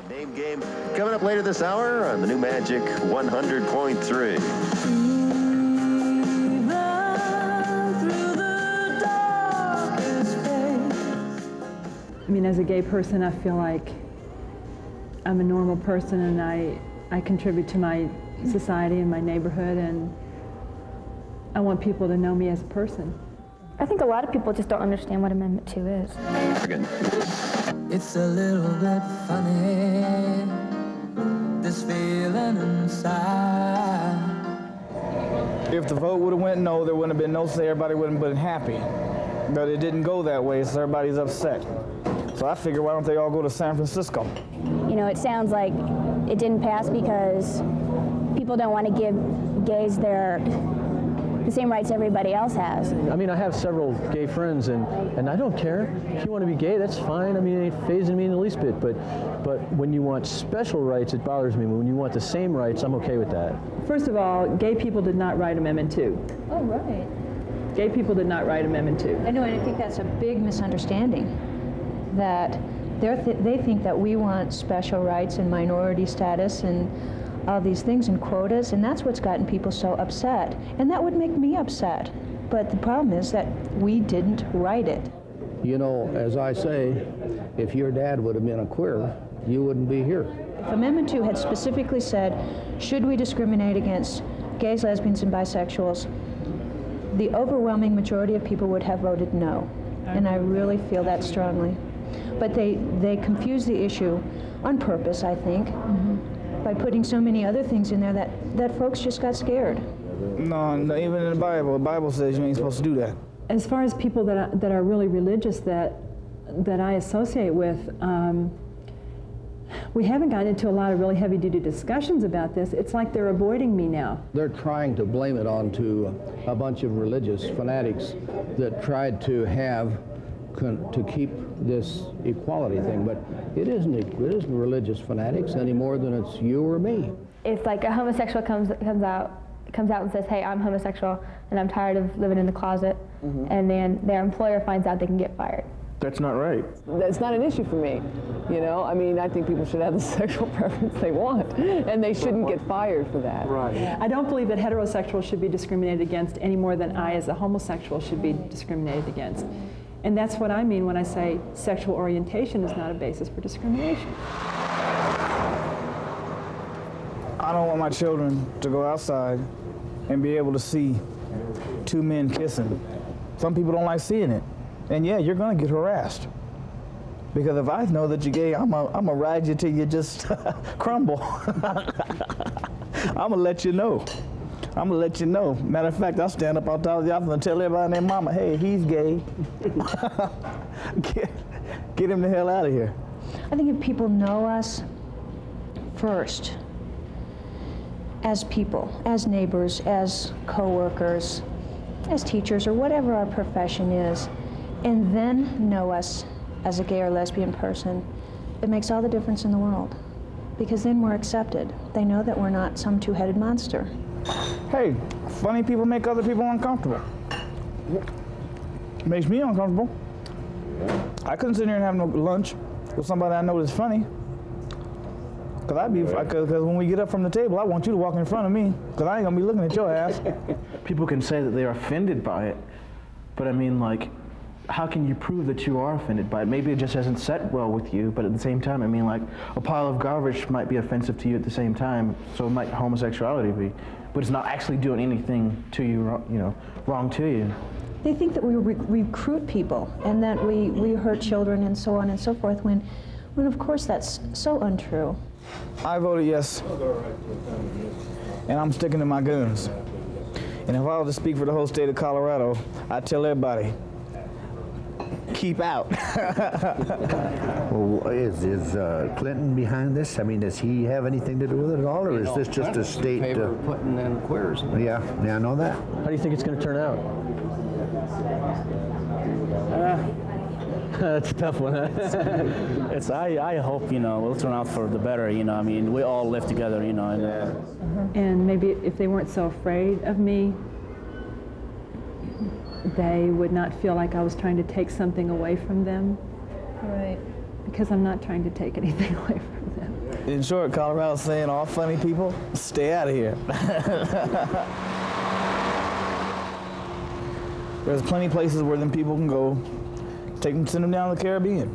The name game coming up later this hour on the new Magic 100.3. I mean, as a gay person, I feel like I'm a normal person, and I contribute to my society and my neighborhood, and I want people to know me as a person. I think a lot of people just don't understand what Amendment 2 is. It's a little bit funny, this feeling inside. If the vote would have went no, there wouldn't have been no say, everybody wouldn't have been happy. But it didn't go that way, so everybody's upset. So I figured, why don't they all go to San Francisco? You know, it sounds like it didn't pass because people don't want to give gays the same rights everybody else has. I mean, I have several gay friends, and I don't care. If you want to be gay, that's fine. I mean, it ain't phasing me in the least bit. But when you want special rights, it bothers me. When you want the same rights, I'm okay with that. First of all, gay people did not write Amendment 2. Oh, right. Gay people did not write Amendment 2. I know, and I think that's a big misunderstanding, that they think that we want special rights and minority status and all these things and quotas, and that's what's gotten people so upset. And that would make me upset. But the problem is that we didn't write it. You know, as I say, if your dad would have been a queer, you wouldn't be here. If Amendment 2 had specifically said, should we discriminate against gays, lesbians, and bisexuals, the overwhelming majority of people would have voted no. And I really feel that strongly. But they confuse the issue on purpose, I think, by putting so many other things in there that folks just got scared. No, even in the Bible says you ain't supposed to do that. As far as people that are really religious that I associate with, we haven't gotten into a lot of really heavy-duty discussions about this. It's like they're avoiding me now. They're trying to blame it onto a bunch of religious fanatics that tried to keep this equality thing, but it isn't religious fanatics any more than it's you or me. If like a homosexual comes out and says, hey, I'm homosexual and I'm tired of living in the closet, and then their employer finds out, they can get fired. That's not right. That's not an issue for me, you know? I mean, I think people should have the sexual preference they want, and they shouldn't get fired for that. Right. I don't believe that heterosexuals should be discriminated against any more than I, as a homosexual, should be discriminated against. And that's what I mean when I say sexual orientation is not a basis for discrimination. I don't want my children to go outside and be able to see two men kissing. Some people don't like seeing it. And yeah, you're gonna get harassed. Because if I know that you're gay, I'm gonna ride you till you just crumble. I'm gonna let you know. I'm gonna let you know. Matter of fact, I'll stand up on top of the office and tell everybody and their mama, hey, he's gay. Get him the hell out of here. I think if people know us first, as people, as neighbors, as co-workers, as teachers, or whatever our profession is, and then know us as a gay or lesbian person, it makes all the difference in the world. Because then we're accepted. They know that we're not some two-headed monster. Hey, funny people make other people uncomfortable. Makes me uncomfortable. I couldn't sit here and have no lunch with somebody I know that's funny. Because when we get up from the table, I want you to walk in front of me, because I ain't gonna be looking at your ass. People can say that they're offended by it, but I mean, like, how can you prove that you are offended by it? Maybe it just hasn't set well with you, but at the same time, I mean, like, a pile of garbage might be offensive to you at the same time, so might homosexuality be, but it's not actually doing anything to you, you know, wrong to you. They think that we recruit people and that we hurt children and so on and so forth, when of course that's so untrue. I voted yes, and I'm sticking to my guns. And if I was to speak for the whole state of Colorado, I'd tell everybody, keep out. Well, is Clinton behind this? I mean, does he have anything to do with it at all, or is this just a state? Favor of putting in queers. Yeah, I know that. How do you think it's going to turn out? That's a tough one, huh? I hope, you know, we'll turn out for the better, you know. I mean, we all live together, you know. And maybe if they weren't so afraid of me, they would not feel like I was trying to take something away from them. Right. Because I'm not trying to take anything away from them. In short, Colorado's saying all funny people, stay out of here. There's plenty of places where them people can go, send them down to the Caribbean.